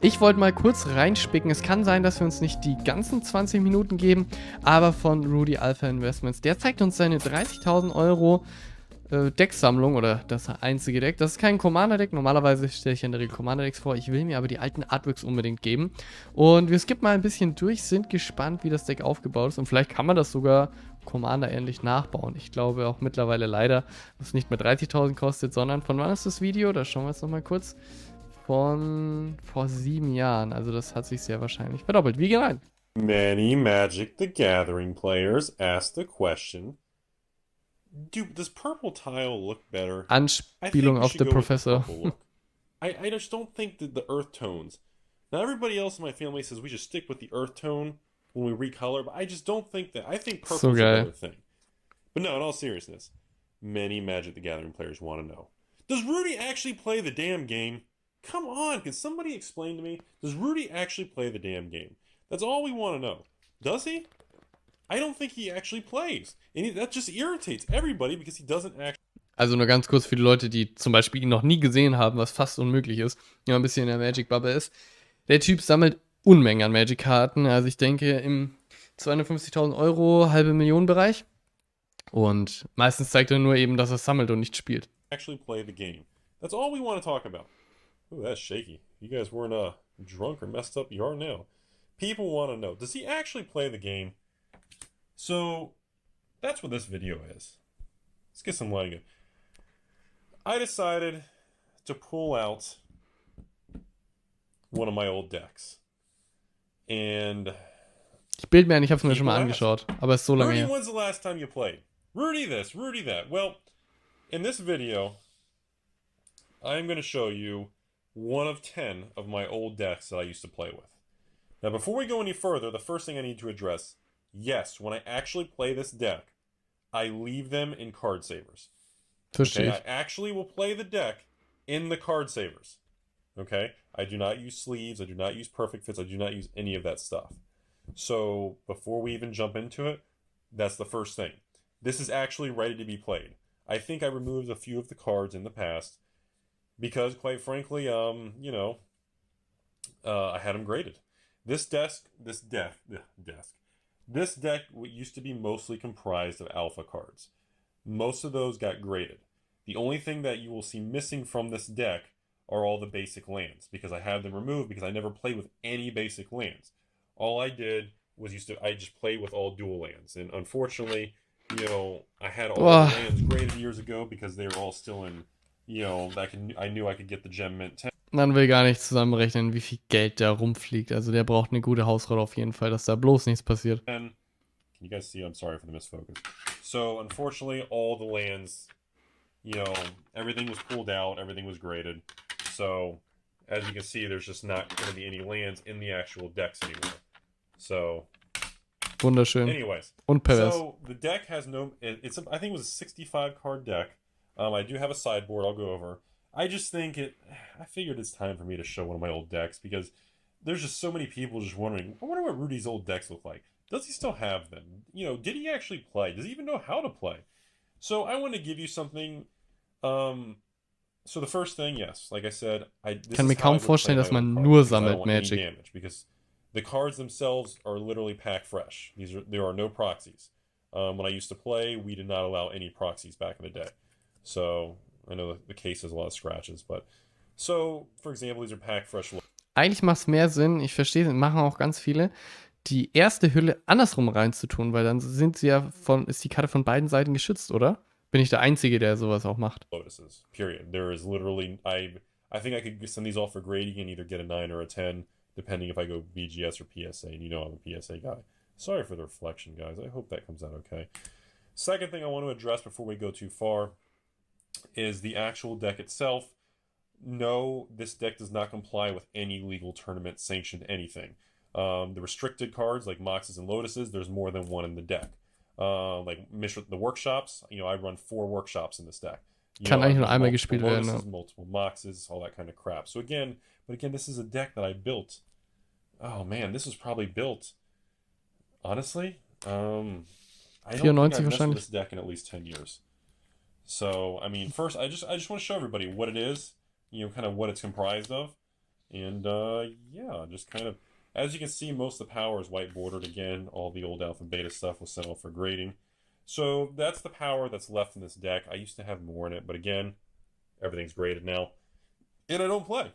Ich wollte mal kurz reinspicken. Es kann sein, dass wir uns nicht die ganzen 20 Minuten geben, aber von Rudy Alpha Investments. Der zeigt uns seine 30.000 Euro Decksammlung oder das einzige Deck. Das ist kein Commander-Deck. Normalerweise stelle ich in der Regel Commander-Decks vor. Ich will mir aber die alten Artworks unbedingt geben. Und wir skippen mal ein bisschen durch, sind gespannt, wie das Deck aufgebaut ist. Und vielleicht kann man das sogar Commander-ähnlich nachbauen. Ich glaube auch mittlerweile leider, dass es nicht mehr 30.000 kostet, sondern von wann ist das Video? Da schauen wir jetzt nochmal kurz. Von vor 7 Jahren. Also das hat sich sehr wahrscheinlich verdoppelt. Wir gehen rein. Many Magic the Gathering players asked the question, does purple tile look better? Anspielung auf The Professor. I just don't think that the earth tones. Now everybody else in my family says we should stick with the earth tone when we recolor, but I just don't think that. I think purple's a better thing. But no, in all seriousness, many Magic the Gathering players want to know, does Rudy actually play the damn game? Come on, can somebody explain to me? Does Rudy actually play the damn game? That's all we want to know. Does he? I don't think he actually plays. And that just irritates everybody because he doesn't actually... Also nur ganz kurz für die Leute, die zum Beispiel ihn noch nie gesehen haben, was fast unmöglich ist, wenn man ein bisschen in der Magic-Bubble ist. Der Typ sammelt Unmengen an Magic-Karten. Also ich denke im 250.000 Euro, $500.000 Und meistens zeigt er nur eben, dass er sammelt und nicht spielt. Actually play the game. That's all we want to talk about. Ooh, that's shaky. You guys weren't drunk or messed up. You are now. People want to know, does he actually play the game? So, that's what this video is. Let's get some lighting. I decided to pull out one of my old decks. And... Ich bild mir ein, ich hab's mir schon mal angeschaut, aber es ist so lange her. Rudy, when's the last time you played? Rudy this, Rudy that. Well, in this video, I'm going to show you one of 10 of my old decks that I used to play with. Now, before we go any further, the first thing I need to address, yes, when I actually play this deck, I leave them in card savers. Okay, I actually will play the deck in the card savers. Okay, I do not use sleeves, I do not use perfect fits, I do not use any of that stuff. So, before we even jump into it, that's the first thing. This is actually ready to be played. I think I removed a few of the cards in the past, because, quite frankly, I had them graded. This deck used to be mostly comprised of alpha cards. Most of those got graded. The only thing that you will see missing from this deck are all the basic lands, because I had them removed because I never played with any basic lands. All I did was I just played with all dual lands, and unfortunately, I had all the lands graded years ago because they were all still in... I knew I could get the gem mint 10. Man will gar nicht zusammenrechnen, wie viel Geld da rumfliegt. Also der braucht eine gute Hausrat auf jeden Fall, dass da bloß nichts passiert. Can you guys see? I'm sorry for the misfocus. So, unfortunately, all the lands, everything was pulled out, everything was graded. So, as you can see, there's just not going to be any lands in the actual decks anymore. So... Wunderschön. Anyways. Und pervers. So, the deck has no... I think it was a 65-card deck. I do have a sideboard I'll go over. I just think I figured it's time for me to show one of my old decks because there's just so many people just wondering, I wonder what Rudy's old decks look like. Does he still have them? Did he actually play? Does he even know how to play? So I want to give you something. So the first thing, yes, like I said, Ich kann mir kaum vorstellen, dass man nur sammelt Magic. Damage because the cards themselves are literally pack fresh. There are no proxies. When I used to play, we did not allow any proxies back in the day. So, I know the case has a lot of scratches, but... So, for example, these are pack fresh... Eigentlich macht es mehr Sinn, ich verstehe, machen auch ganz viele, die erste Hülle andersrum reinzutun, weil dann ist die Karte von beiden Seiten geschützt, oder? Bin ich der Einzige, der sowas auch macht? Lotuses, period. There is literally... I think I could send these off for grading and either get a 9 or a 10, depending if I go BGS or PSA, and I'm a PSA guy. Sorry for the reflection, guys. I hope that comes out okay. Second thing I want to address before we go too far is the actual deck itself. No, this deck does not comply with any legal tournament sanctioned anything. The restricted cards like Moxes and Lotuses, there's more than one in the deck. Like the workshops, I run 4 workshops in this deck. Kann eigentlich nur einmal gespielt werden. Lotuses, multiple Moxes, all that kind of crap. So again, this is a deck that I built. Oh man, this was probably built. Honestly, I don't think I've messed with this deck in at least 10 years. So, I mean, first, I just want to show everybody what it is, kind of what it's comprised of. And yeah, just kind of, as you can see, most of the power is white bordered again. All the old alpha beta stuff was sent off for grading. So that's the power that's left in this deck. I used to have more in it, but again, everything's graded now. And I don't play.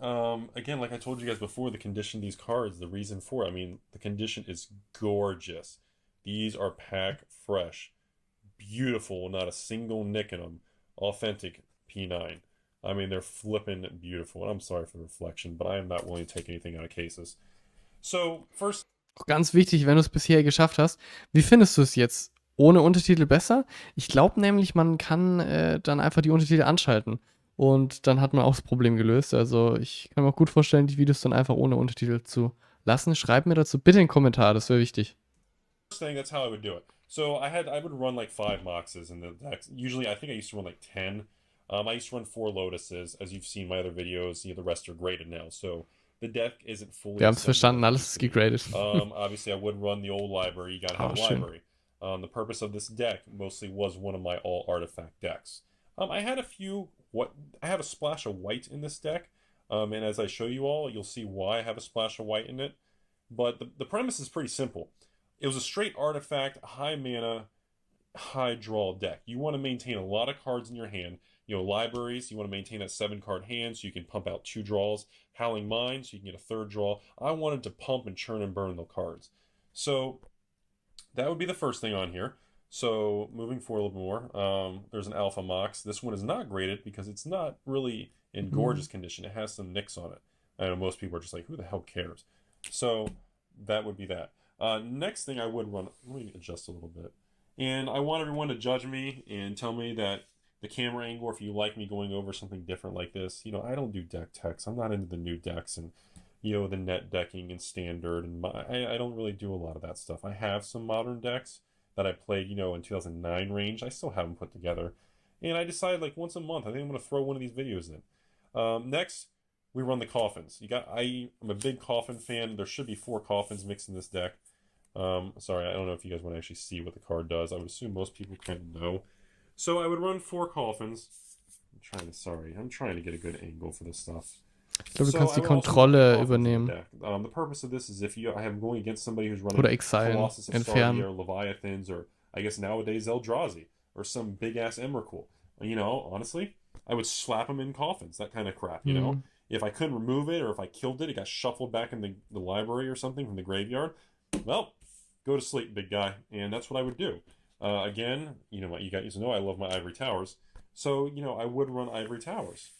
Again, like I told you guys before, the condition of these cards, the reason for it, I mean, the condition is gorgeous. These are pack fresh. Beautiful, not a single nick in them. Authentic P9. I mean, they're flippin' beautiful. And I'm sorry for the reflection, but I am not willing to take anything out of cases. So, first. Ganz wichtig, wenn du es bisher geschafft hast, wie findest du es jetzt? Ohne Untertitel besser? Ich glaube nämlich, man kann dann einfach die Untertitel anschalten. Und dann hat man auch das Problem gelöst. Also ich kann mir auch gut vorstellen, die Videos dann einfach ohne Untertitel zu lassen. Schreib mir dazu bitte einen Kommentar, das wäre wichtig. Thing, that's how I would do it. So I would run like 5 Moxes in the deck. Usually, I think I used to run like 10. I used to run 4 Lotuses. As you've seen my other videos, the rest are graded now. So the deck isn't fully. Wir haben es verstanden, alles ist gegradet. Obviously, I would run the old library. You gotta have a library. The purpose of this deck mostly was one of my all artifact decks. I had a few. I have a splash of white in this deck, and as I show you all, you'll see why I have a splash of white in it. But the premise is pretty simple. It was a straight artifact, high mana, high draw deck. You want to maintain a lot of cards in your hand. You know, libraries, you want to maintain that 7-card hand so you can pump out 2 draws. Howling Mine, so you can get a 3rd draw. I wanted to pump and churn and burn the cards. So that would be the first thing on here. So moving forward a little more, there's an Alpha Mox. This one is not graded because it's not really in gorgeous condition. It has some nicks on it. I know most people are just like, who the hell cares? So that would be that. Next thing I would run, let me adjust a little bit. And I want everyone to judge me and tell me that the camera angle, or if you like me going over something different like this. You know, I don't do deck techs. I'm not into the new decks and, you know, the net decking and standard. And I don't really do a lot of that stuff. I have some modern decks that I played, you know, in 2009 range. I still have them put together. And I decided, like, once a month, I think I'm going to throw one of these videos in. Next, we run the coffins. I'm a big coffin fan. There should be 4 coffins mixed in this deck. Sorry, I don't know if you guys want to actually see what the card does. I would assume most people kind of know. So I would run 4 coffins. I'm trying to get a good angle for this stuff. Du kannst die Kontrolle übernehmen. The purpose of this is if I am going against somebody who's running Oder exilen, Colossus of entfernen. Sardia or Leviathans, or I guess nowadays Eldrazi, or some big-ass Emrakul. You know, honestly, I would slap them in coffins, that kind of crap, you know? If I couldn't remove it, or if I killed it, it got shuffled back in the library or something from the graveyard, well, go to sleep, big guy. And that's what I would do. Again, you know, you guys know I love my Ivory Towers. So, you know, I would run Ivory Towers.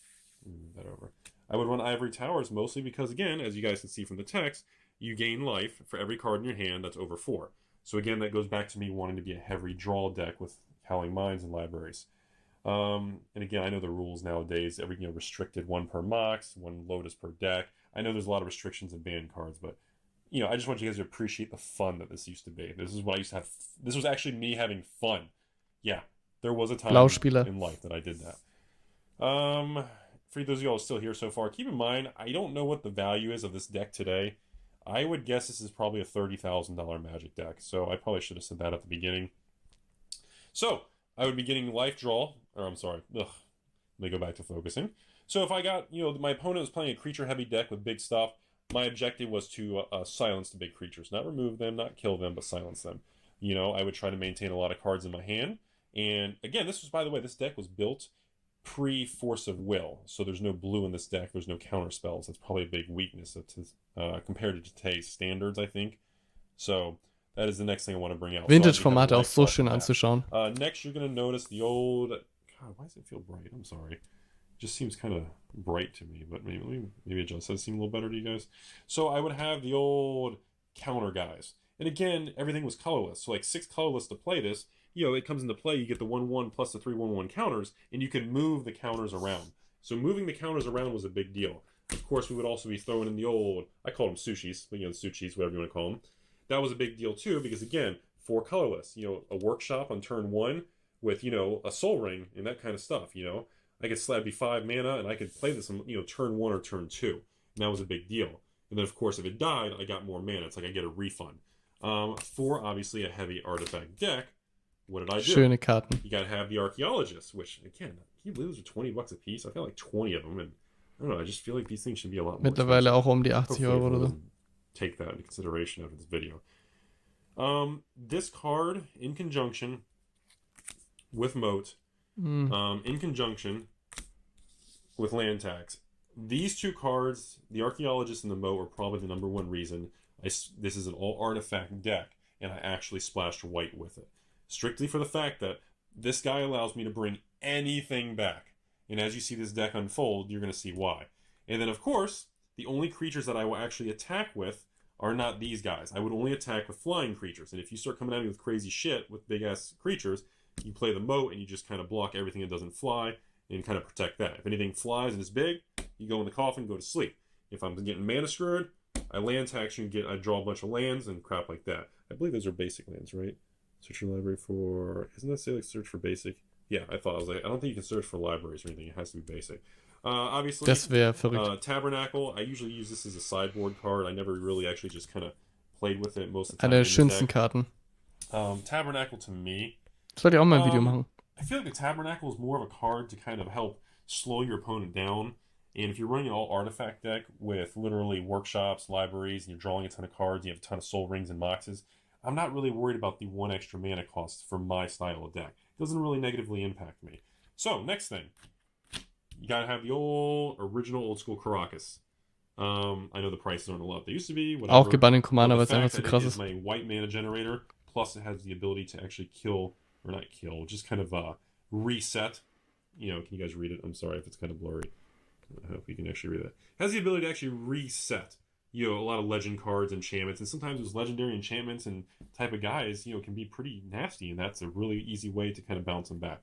Move that over. I would run Ivory Towers mostly because, again, as you guys can see from the text, you gain life for every card in your hand that's over 4. So again, that goes back to me wanting to be a heavy draw deck with Howling Mines and libraries. And again, I know the rules nowadays, restricted 1 per Mox, 1 Lotus per deck. I know there's a lot of restrictions and banned cards, but, you know, I just want you guys to appreciate the fun that this used to be. This is what I used to have. This was actually me having fun. Yeah, there was a time in life that I did that. For those of y'all still here so far, keep in mind, I don't know what the value is of this deck today. I would guess this is probably a $30,000 Magic deck, so I probably should have said that at the beginning. So, I would be getting life draw, or I'm sorry, let me go back to focusing. So if I got, you know, my opponent was playing a creature-heavy deck with big stuff, my objective was to silence the big creatures. Not remove them, not kill them, but silence them. You know, I would try to maintain a lot of cards in my hand. And again, this was, by the way, this deck was built pre-Force of Will. So there's no blue in this deck. There's no counter spells. That's probably a big weakness compared to today's standards, I think. So that is the next thing I want to bring out. Vintage-Formate auch so schön anzuschauen. Next, you're going to notice the old... God, why does it feel bright? I'm sorry. It just seems kind of bright to me, but maybe adjust. Does that seem a little better to you guys? So I would have the old counter guys. And again, everything was colorless. So like 6 colorless to play this. You know, it comes into play, you get the 1/1 plus the 3/1/1 counters, and you can move the counters around. So moving the counters around was a big deal. Of course, we would also be throwing in the old, I call them sushis, but you know, sushis, whatever you want to call them. That was a big deal too, because again, 4 colorless, you know, a workshop on turn 1 with, you know, a soul ring and that kind of stuff, you know. I could slab be 5 mana, and I could play this on, you know, turn 1 or turn 2. And that was a big deal. And then, of course, if it died, I got more mana. It's like I get a refund. For, obviously, a heavy artifact deck, what did I do? Schöne Karten. You got to have the Archaeologist, which, again, can you believe those are $20 a piece? I got like 20 of them, and I don't know, I just feel like these things should be a lot more Mittlerweile expensive. auch um die 80 Hopefully Euro oder everyone so. doesn't take that into consideration after this video. This card, in conjunction with Moat, in conjunction with land tax, these two cards, the Archaeologist and the Moat, are probably the #1 reason this is an all artifact deck, and I actually splashed white with it. Strictly for the fact that this guy allows me to bring anything back. And as you see this deck unfold, you're going to see why. And then, of course, the only creatures that I will actually attack with are not these guys. I would only attack with flying creatures. And if you start coming at me with crazy shit with big-ass creatures, you play the Moat and you just kind of block everything that doesn't fly and kind of protect that. If anything flies and is big, you go in the coffin, go to sleep. If I'm getting mana screwed, I land tax you and I draw a bunch of lands and crap like that. I believe those are basic lands, right? Search your library for... Isn't that say like search for basic? Yeah, I thought. I was like, I don't think you can search for libraries or anything. It has to be basic. Obviously, Das wäre verrückt. Tabernacle. I usually use this as a sideboard card. I never really actually just kind of played with it most of the time. Eine der schönsten Karten. Tabernacle to me. Sollte ich auch mal ein Video machen. I feel like the Tabernacle is more of a card to kind of help slow your opponent down. And if you're running an all artifact deck with literally workshops, libraries, and you're drawing a ton of cards, you have a ton of soul rings and moxes, I'm not really worried about the 1 extra mana cost for my style of deck. It doesn't really negatively impact me. So, next thing. You gotta have the original old school Caracas. I know the prices aren't a lot they used to be. Whatever. Auch gebannt in Commander, weil es einfach zu krass It is ist. my white mana generator. Plus it has the ability to actually kill, or not kill, just kind of reset. You know, can you guys read it? I'm sorry if it's kind of blurry. I hope you can actually read that. It has the ability to actually reset, you know, a lot of legend cards, enchantments, and sometimes those legendary enchantments and type of guys, you know, can be pretty nasty, and that's a really easy way to kind of bounce them back.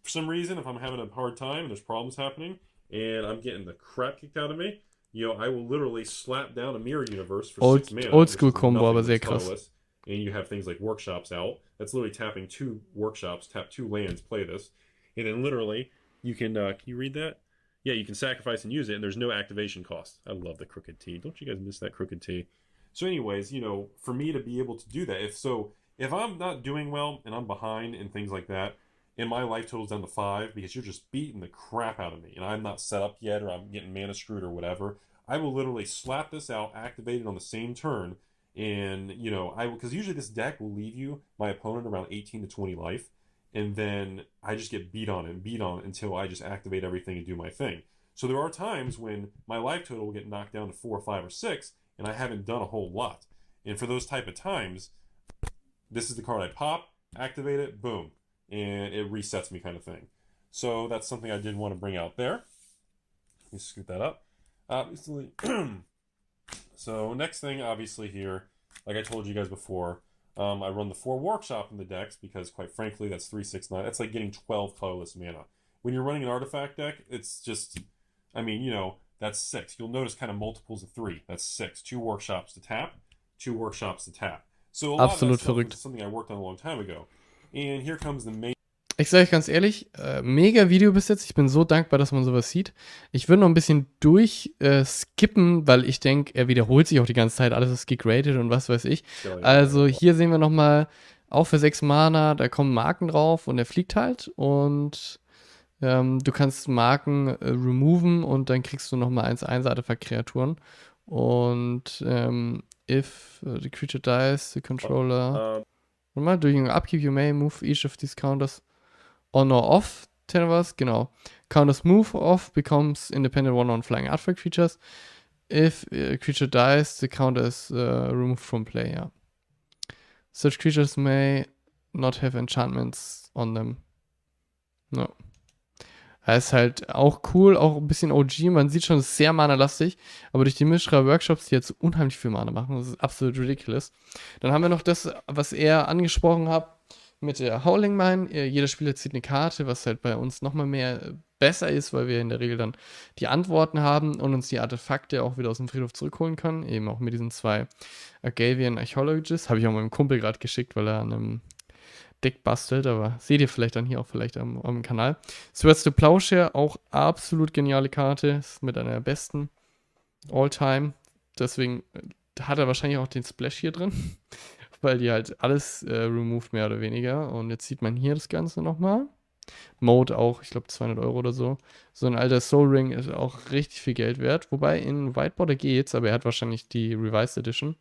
For some reason, if I'm having a hard time and there's problems happening, and I'm getting the crap kicked out of me, you know, I will literally slap down a Mirror Universe for 6 mana. Old School Combo, aber sehr krass. And you have things like Workshops out. That's literally tapping 2 Workshops, tap 2 lands, play this. And then literally, you can you read that? Yeah, you can sacrifice and use it, and there's no activation cost. I love the crooked T. Don't you guys miss that crooked T? So anyways, you know, for me to be able to do that, if I'm not doing well and I'm behind and things like that, and my life total's down to 5 because you're just beating the crap out of me, and I'm not set up yet, or I'm getting mana screwed or whatever, I will literally slap this out, activate it on the same turn, and, you know, because usually this deck will leave you, my opponent, around 18 to 20 life, and then I just get beat on until I just activate everything and do my thing. So there are times when my life total will get knocked down to 4, 5, or 6, and I haven't done a whole lot. And for those type of times, this is the card I pop, activate it, boom, and it resets me kind of thing. So that's something I did want to bring out there. Let me scoot that up. Obviously, so next thing, obviously here, like I told you guys before, I run the 4 Workshop in the decks because, quite frankly, that's 3, 6, 9. That's like getting 12 colorless mana. When you're running an artifact deck, it's just, I mean, you know, that's 6. You'll notice kind of multiples of 3. That's 6. 2 Workshops to tap, 2 Workshops to tap. So a lot of that stuff is something I worked on a long time ago. And here comes the main... Ich sage euch ganz ehrlich, mega Video bis jetzt. Ich bin so dankbar, dass man sowas sieht. Ich würde noch ein bisschen skippen, weil ich denke, er wiederholt sich auch die ganze Zeit. Alles ist gegradet und was weiß ich. Also hier sehen wir nochmal, auch für 6 Mana, da kommen Marken drauf und er fliegt halt. Und du kannst Marken removen und dann kriegst du nochmal 1/1 Artefakt-Kreaturen. Und if the creature dies, the controller... Mal, during upkeep you may move each of these counters on or off, genau. Counters move off becomes independent one on flying artifact creatures. If a creature dies, the counter is removed from play, ja. Such creatures may not have enchantments on them. No. Das ist halt auch cool, auch ein bisschen OG. Man sieht schon, es ist sehr mana-lastig. Aber durch die Mishra-Workshops, die jetzt unheimlich viel Mana machen, das ist absolut ridiculous. Dann haben wir noch das, was er angesprochen hat, mit der Howling Mine. Jeder Spieler zieht eine Karte, was halt bei uns nochmal mehr besser ist, weil wir in der Regel dann die Antworten haben und uns die Artefakte auch wieder aus dem Friedhof zurückholen können. Eben auch mit diesen 2 Agavian Archaeologists. Habe ich auch meinem Kumpel gerade geschickt, weil er an einem Deck bastelt, aber seht ihr vielleicht dann hier auch vielleicht am Kanal. Swords to Plowshare, auch absolut geniale Karte, ist mit einer der besten All-Time. Deswegen hat er wahrscheinlich auch den Splash hier drin, weil die halt alles removed, mehr oder weniger. Und jetzt sieht man hier das Ganze nochmal. Mode auch, ich glaube 200 Euro oder so. So ein alter Soul Ring ist auch richtig viel Geld wert. Wobei in Whiteboarder geht's, aber er hat wahrscheinlich die Revised Edition.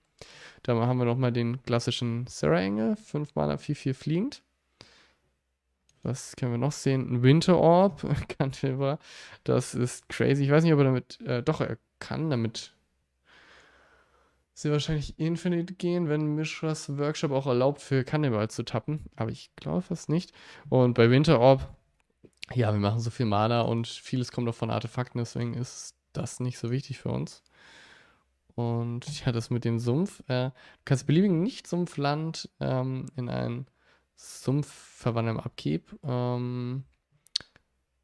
Da haben wir nochmal den klassischen Sarah Engel, 5 Mana 4/4 fliegend. Was können wir noch sehen? Ein Winter Orb, kannte wir. Das ist crazy. Ich weiß nicht, ob er damit, doch, er kann damit sehr wahrscheinlich Infinite gehen, wenn Mishras Workshop auch erlaubt, für Cannibal zu tappen. Aber ich glaube fast nicht. Und bei Winter Orb, ja, wir machen so viel Mana und vieles kommt auch von Artefakten, deswegen ist das nicht so wichtig für uns. Und ja, das mit dem Sumpf. Du kannst beliebigen Nicht-Sumpfland in einen Sumpf verwandeln im Upkeep.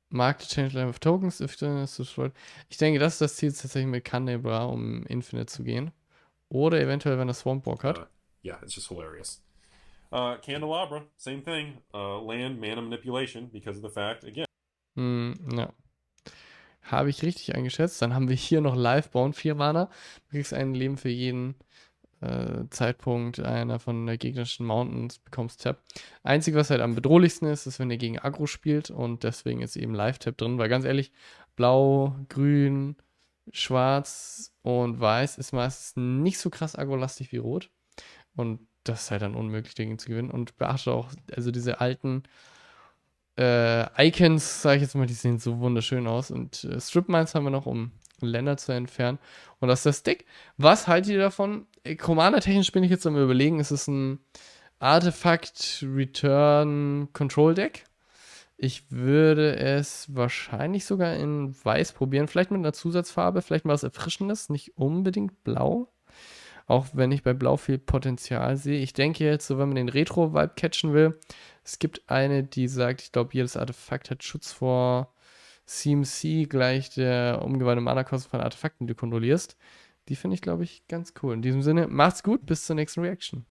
Mark the change line of tokens if the is destroyed. Ich denke, das ist das Ziel tatsächlich mit Cannibal, um Infinite zu gehen. Oder eventuell, wenn er Swamp Walk hat. Yeah, it's just hilarious. Candelabra, same thing. Land, mana manipulation, because of the fact, again. Ja. Habe ich richtig eingeschätzt. Dann haben wir hier noch Live-Bound, 4 Mana. Du kriegst ein Leben für jeden Zeitpunkt einer von der gegnerischen Mountains, bekommst Tap. Einzig, was halt am bedrohlichsten ist, ist, wenn ihr gegen Aggro spielt und deswegen ist eben Live-Tap drin, weil ganz ehrlich, Blau, Grün, Schwarz und Weiß ist meistens nicht so krass aggro-lastig wie Rot und das ist halt dann unmöglich, dagegen zu gewinnen. Und beachte auch, also diese alten Icons, sage ich jetzt mal, die sehen so wunderschön aus. Und Strip Mines haben wir noch, um Länder zu entfernen. Und das ist das Deck. Was haltet ihr davon? Commander-technisch bin ich jetzt am Überlegen. Es ist ein Artifact Return Control Deck. Ich würde es wahrscheinlich sogar in Weiß probieren. Vielleicht mit einer Zusatzfarbe, vielleicht mal was Erfrischendes, nicht unbedingt Blau. Auch wenn ich bei Blau viel Potenzial sehe. Ich denke jetzt, so wenn man den Retro-Vibe catchen will, es gibt eine, die sagt, ich glaube, jedes Artefakt hat Schutz vor CMC gleich der umgewandelte Mana-Kosten von Artefakten, die du kontrollierst. Die finde ich, glaube ich, ganz cool. In diesem Sinne, macht's gut, bis zur nächsten Reaction.